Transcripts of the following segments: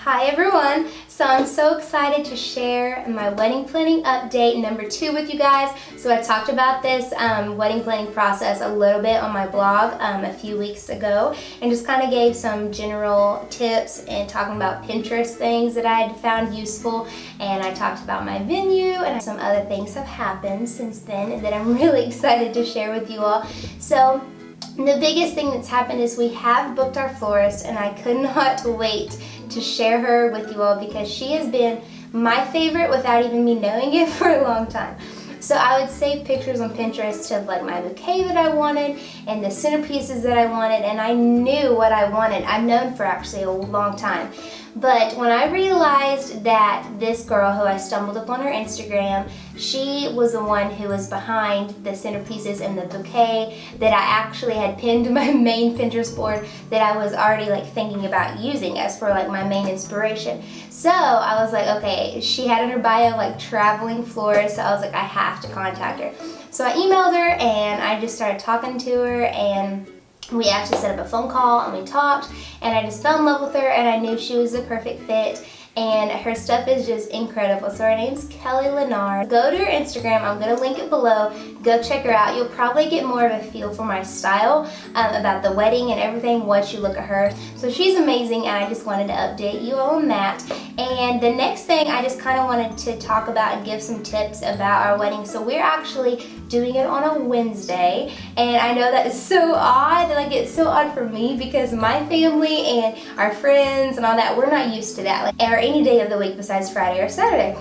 Hi everyone! So I'm so excited to share my wedding planning update number 2 with you guys. So I talked about this wedding planning process a little bit on my blog a few weeks ago and just kind of gave some general tips and talking about Pinterest things that I had found useful, and I talked about my venue and some other things have happened since then that I'm really excited to share with you all. So the biggest thing that's happened is we have booked our florist, and I could not wait to share her with you all because she has been my favorite without even me knowing it for a long time. So I would save pictures on Pinterest of like my bouquet that I wanted and the centerpieces that I wanted, and I knew what I wanted. I've known for actually a long time. But when I realized that this girl who I stumbled upon her Instagram, she was the one who was behind the centerpieces and the bouquet that I actually had pinned to my main Pinterest board that I was already like thinking about using as for like my main inspiration. So I was like, okay, she had in her bio like traveling florist, so I was like, I have to contact her. So I emailed her and I just started talking to her, and we actually set up a phone call and we talked, and I just fell in love with her and I knew she was the perfect fit, and her stuff is just incredible. So her name's Kelly Leonard. Go to her Instagram, I'm going to link it below. Go check her out. You'll probably get more of a feel for my style about the wedding and everything once you look at her. So she's amazing, and I just wanted to update you all on that. And the next thing I just kind of wanted to talk about and give some tips about our wedding. So we're actually doing it on a Wednesday, and I know that is so odd, like it's so odd for me because my family and our friends and all that, we're not used to that, like, or any day of the week besides Friday or Saturday.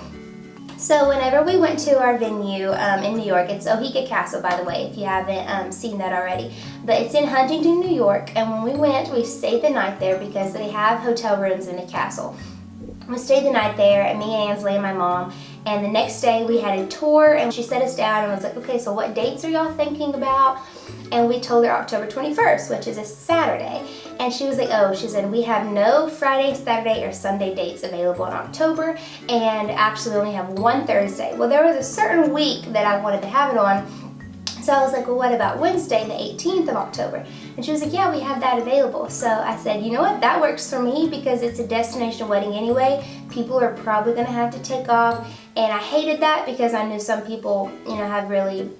So whenever we went to our venue in New York, it's Oheka Castle, by the way, if you haven't seen that already, but it's in Huntington, New York, and when we went, we stayed the night there because they have hotel rooms in the castle. We stayed the night there, and me and Ansley and my mom, and the next day we had a tour, and she set us down and was like, okay, so what dates are y'all thinking about? And we told her October 21st, which is a Saturday. And she was like, oh, she said, we have no Friday, Saturday, or Sunday dates available in October, and actually we only have one Thursday. Well, there was a certain week that I wanted to have it on, so I was like, well, what about Wednesday, the 18th of October? And she was like, yeah, we have that available. So I said, you know what, that works for me because it's a destination wedding anyway. People are probably going to have to take off, and I hated that because I knew some people, have really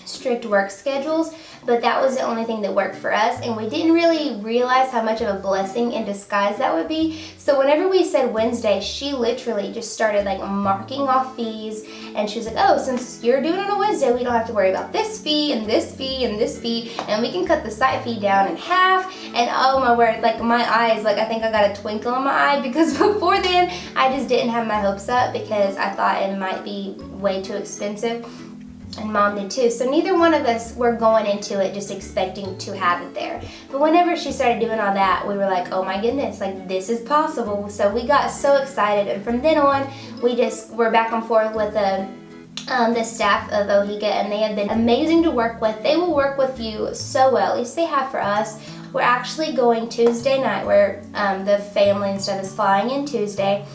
strict work schedules, but that was the only thing that worked for us, and we didn't really realize how much of a blessing in disguise that would be. So whenever we said Wednesday, she literally just started like marking off fees, and she was like, oh, since you're doing it on a Wednesday, we don't have to worry about this fee and this fee and this fee, and we can cut the site fee down in half. And oh my word, like my eyes, like I think I got a twinkle in my eye because before then I just didn't have my hopes up because I thought it might be way too expensive. And Mom did too. So neither one of us were going into it just expecting to have it there. But whenever she started doing all that, we were like, oh my goodness, like this is possible. So we got so excited, and from then on, we just were back and forth with the staff of Oheka, and they have been amazing to work with. They will work with you so well, at least they have for us. We're actually going Tuesday night, where the family and stuff is flying in Tuesday.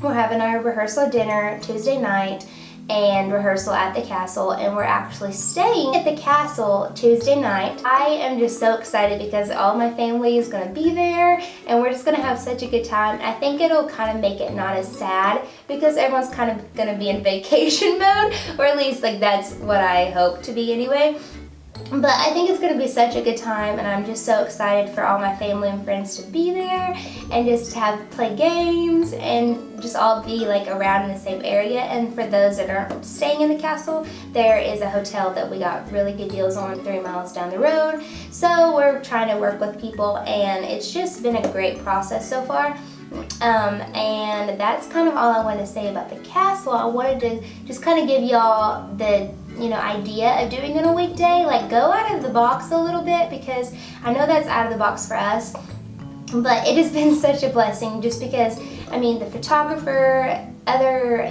We're having our rehearsal dinner Tuesday night and rehearsal at the castle, and we're actually staying at the castle Tuesday night. I am just so excited because all my family is going to be there, and we're just going to have such a good time. I think it'll kind of make it not as sad because everyone's kind of going to be in vacation mode, or at least like that's what I hope to be anyway. But I think it's going to be such a good time, and I'm just so excited for all my family and friends to be there and just have play games and just all be like around in the same area. And for those that aren't staying in the castle, there is a hotel that we got really good deals on 3 miles down the road. So we're trying to work with people, and it's just been a great process so far. And that's kind of all I wanted to say about the castle. I wanted to just kind of give y'all the idea of doing it on a weekday, like go out of the box a little bit, because I know that's out of the box for us, but it has been such a blessing just because, I mean, the photographer, other,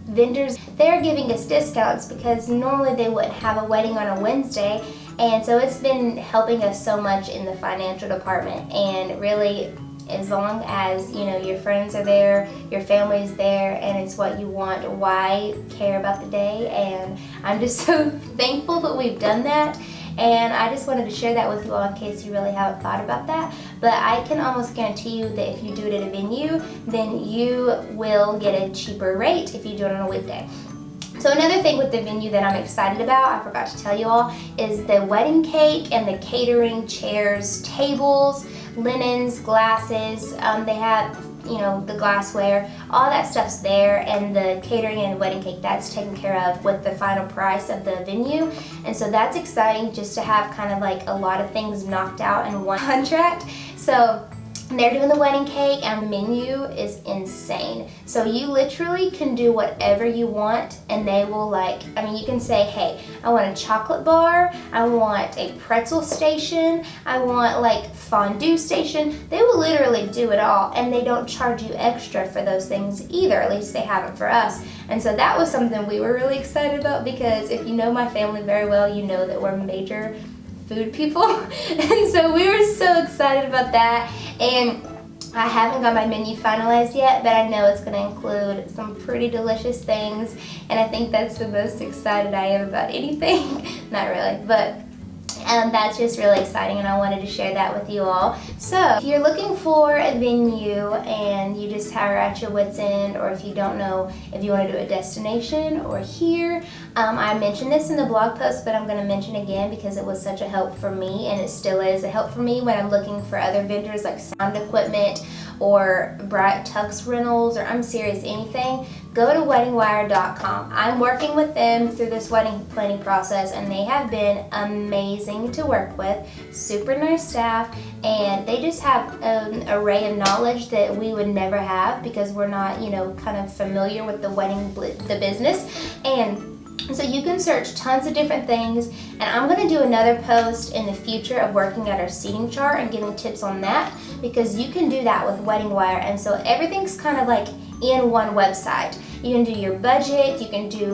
vendors, they're giving us discounts because normally they wouldn't have a wedding on a Wednesday, and so it's been helping us so much in the financial department. And really, as long as your friends are there, your family's there, and it's what you want, why care about the day? And I'm just so thankful that we've done that. and I just wanted to share that with you all in case you really haven't thought about that. But I can almost guarantee you that if you do it at a venue, then you will get a cheaper rate if you do it on a weekday. So another thing with the venue that I'm excited about, I forgot to tell you all, is the wedding cake and the catering, chairs, tables, linens, glasses. They have, you know, the glassware, all that stuff's there, and the catering and wedding cake, that's taken care of with the final price of the venue. And so that's exciting, just to have kind of like a lot of things knocked out in one contract. So they're doing the wedding cake, and the menu is insane. So you literally can do whatever you want, and they will, like, I mean, you can say, hey, I want a chocolate bar, I want a pretzel station, I want like fondue station. They will literally do it all, and they don't charge you extra for those things either. At least they haven't for us. And so that was something we were really excited about, because if you know my family very well, you know that we're major food people. And so we were so excited about that. And I haven't got my menu finalized yet, but I know it's going to include some pretty delicious things, and I think that's the most excited I am about anything. Not really, but that's just really exciting, and I wanted to share that with you all. So if you're looking for a venue and you just are at your wit's end, or if you don't know if you want to do a destination or here, I mentioned this in the blog post, but I'm going to mention again because it was such a help for me, and it still is a help for me when I'm looking for other vendors like sound equipment or bright tux rentals, or I'm serious, anything. Go to WeddingWire.com. I'm working with them through this wedding planning process, and they have been amazing to work with. Super nice staff, and they just have an array of knowledge that we would never have because we're not, you know, kind of familiar with the business. And so you can search tons of different things, and I'm going to do another post in the future of working at our seating chart and giving tips on that, because you can do that with WeddingWire, and so everything's kind of like in one website. You can do your budget, you can do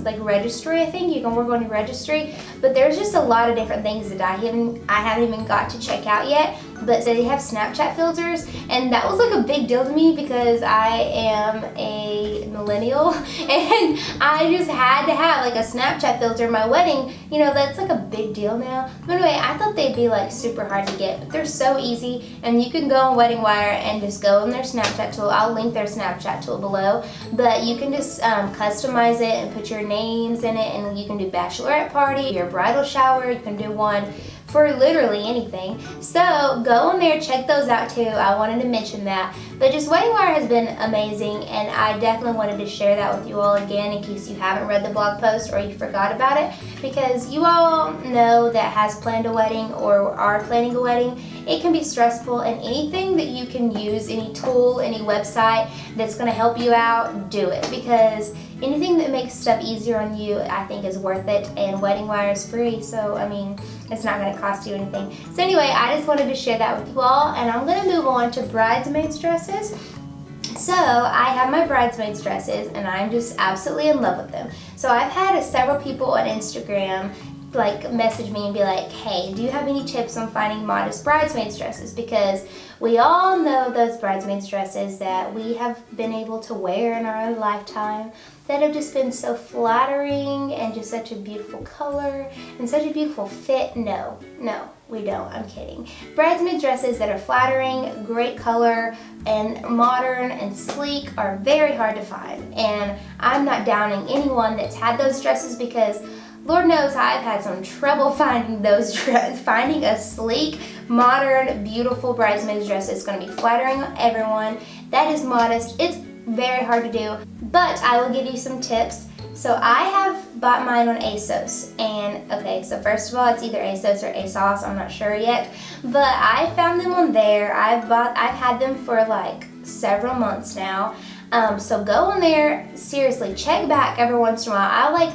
like registry, I think. You can work on your registry, but there's just a lot of different things that I haven't even got to check out yet. But they have Snapchat filters, and that was like a big deal to me because I am a millennial, and I just had to have like a Snapchat filter in my wedding. You know, that's like a big deal now. But anyway, I thought they'd be like super hard to get, but they're so easy, and you can go on WeddingWire and just go in their Snapchat tool. I'll link their Snapchat tool below, but you can just customize it and put your names in it, and you can do bachelorette party, your bridal shower, you can do one for literally anything. So go in there, check those out too. I wanted to mention that. But just WeddingWire has been amazing, and I definitely wanted to share that with you all again in case you haven't read the blog post or you forgot about it, because you all know that has planned a wedding or are planning a wedding, it can be stressful, and anything that you can use, any tool, any website that's going to help you out, do it, because anything that makes stuff easier on you, I think, is worth it, and WeddingWire is free, so I mean, it's not going to cost you anything. So anyway, I just wanted to share that with you all, and I'm going to move on to bridesmaids dresses. So I have my bridesmaids dresses, and I'm just absolutely in love with them. So I've had several people on Instagram like message me and be like, hey, do you have any tips on finding modest bridesmaids dresses? Because we all know those bridesmaids dresses that we have been able to wear in our own lifetime that have just been so flattering and just such a beautiful color and such a beautiful fit. No, we don't. I'm kidding. Bridesmaid dresses that are flattering, great color, and modern and sleek are very hard to find. And I'm not downing anyone that's had those dresses, because Lord knows I've had some trouble finding those dresses. Finding a sleek, modern, beautiful bridesmaid's dress is going to be flattering on everyone. That is modest. It's very hard to do, but I will give you some tips. So I have bought mine on ASOS, and okay, so first of all, it's either ASOS or ASOS, I'm not sure yet, but I found them on there. I've had them for like several months now. So go on there, seriously, check back every once in a while. I like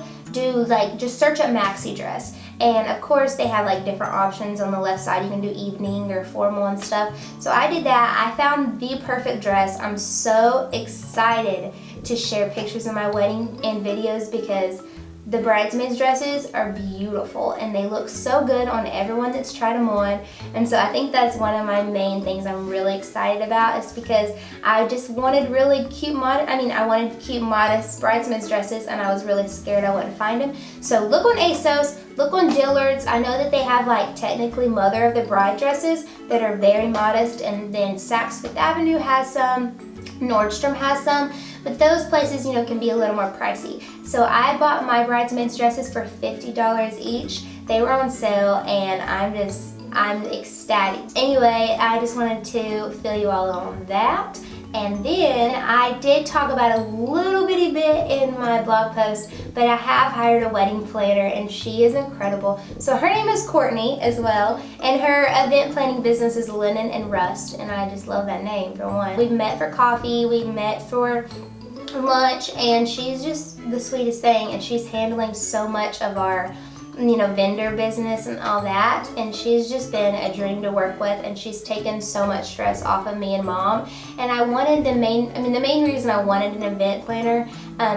just search up maxi dress, and of course they have like different options on the left side. You can do evening or formal and stuff. So I did that. I found the perfect dress. I'm so excited to share pictures of my wedding and videos, because The bridesmaids dresses are beautiful and they look so good on everyone that's tried them on. And so I think that's one of my main things I'm really excited about, is because I just wanted really cute, I wanted cute, modest bridesmaids dresses, and I was really scared I wouldn't find them. So look on ASOS, look on Dillard's. I know that they have like technically Mother of the Bride dresses that are very modest, and then Saks Fifth Avenue has some, Nordstrom has some, but those places, you know, can be a little more pricey. So I bought my bridesmaids dresses for $50 each. They were on sale and I'm ecstatic. Anyway, I just wanted to fill you all on that. And then I did talk about a little bitty bit in my blog post, but I have hired a wedding planner and she is incredible. So her name is Courtney as well, and her event planning business is Linen and Rust, and I just love that name for one. We met for coffee, we met for lunch, and she's just the sweetest thing, and she's handling so much of our, you know, vendor business and all that, and she's just been a dream to work with, and she's taken so much stress off of me and Mom. And I wanted the main reason I wanted an event planner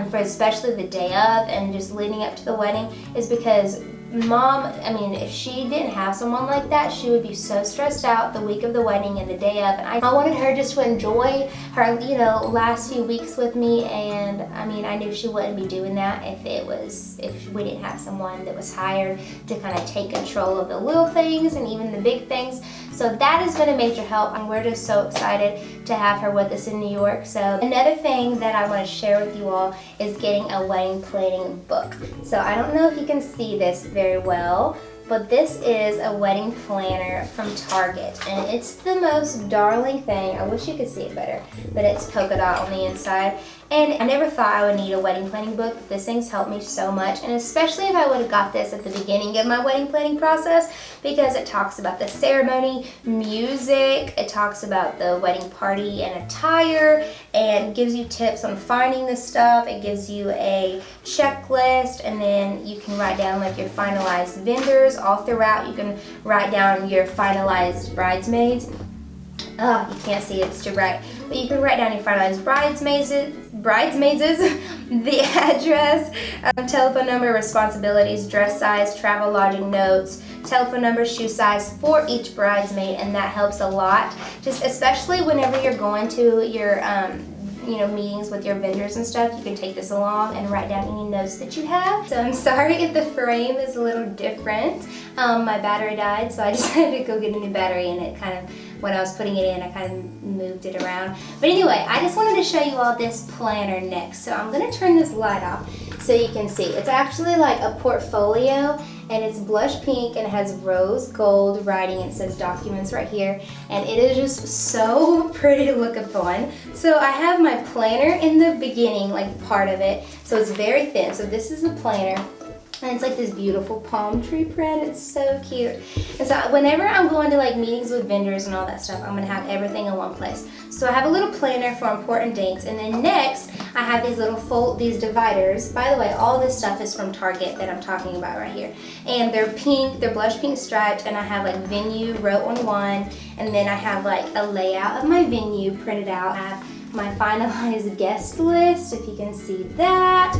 for especially the day of and just leading up to the wedding is because Mom, if she didn't have someone like that, she would be so stressed out the week of the wedding and the day of. And I wanted her just to enjoy her, you know, last few weeks with me. And I knew she wouldn't be doing that if we didn't have someone that was hired to kind of take control of the little things and even the big things. So that has been a major help, and we're just so excited to have her with us in New York. So another thing that I want to share with you all is getting a wedding planning book. So I don't know if you can see this very well, but this is a wedding planner from Target, and it's the most darling thing. I wish you could see it better, but it's polka dot on the inside. And I never thought I would need a wedding planning book. This thing's helped me so much, and especially if I would have got this at the beginning of my wedding planning process, because it talks about the ceremony, music, it talks about the wedding party and attire, and gives you tips on finding the stuff. It gives you a checklist, and then you can write down like your finalized vendors all throughout. You can write down your finalized bridesmaids. Oh, you can't see it, it's too bright. But you can write down your finalized bridesmaids, the address, telephone number, responsibilities, dress size, travel lodging notes, telephone number, shoe size for each bridesmaid, and that helps a lot. Just especially whenever you're going to your meetings with your vendors and stuff, you can take this along and write down any notes that you have. So I'm sorry if the frame is a little different. My battery died, so I just had to go get a new battery, and it kind of, when I was putting it in, I kind of moved it around. But anyway, I just wanted to show you all this planner next. So I'm gonna turn this light off so you can see. It's actually like a portfolio, and it's blush pink, and it has rose gold writing, and it says documents right here, and it is just so pretty to look upon. So I have my planner in the beginning, like part of it, so it's very thin. So this is the planner, and it's like this beautiful palm tree print. It's so cute. And so whenever I'm going to like meetings with vendors and all that stuff, I'm gonna have everything in one place. So I have a little planner for important dates, and then next I have these little these dividers. By the way, all this stuff is from Target that I'm talking about right here. And they're pink, they're blush pink striped, and I have like venue wrote on one, and then I have like a layout of my venue printed out. I have my finalized guest list, if you can see that.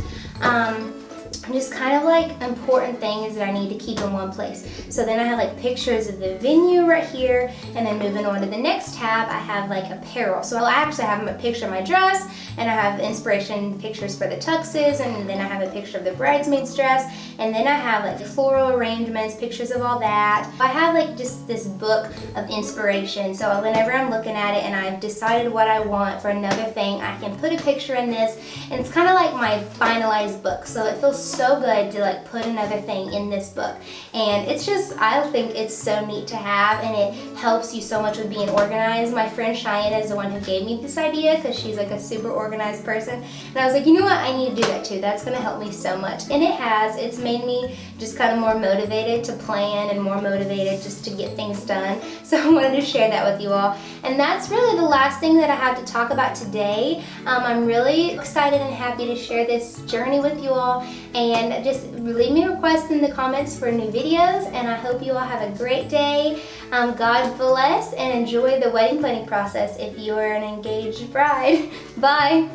Just kind of like important things that I need to keep in one place. So then I have like pictures of the venue right here, and then moving on to the next tab, I have like apparel. So I actually have a picture of my dress, and I have inspiration pictures for the tuxes, and then I have a picture of the bridesmaid's dress, and then I have like the floral arrangements, pictures of all that. I have like just this book of inspiration, so whenever I'm looking at it and I've decided what I want for another thing, I can put a picture in this, and it's kind of like my finalized book. So it feels so good to like put another thing in this book, and it's just, I think it's so neat to have, and it helps you so much with being organized. My friend Cheyenne is the one who gave me this idea, because she's like a super organized person, and I was like, you know what, I need to do that too. That's gonna help me so much, and it's made me just kind of more motivated to plan and more motivated just to get things done. So I wanted to share that with you all, and that's really the last thing that I have to talk about today. I'm really excited and happy to share this journey with you all, and just leave me requests in the comments for new videos, and I hope you all have a great day. God bless, and enjoy the wedding planning process if you are an engaged bride. Bye.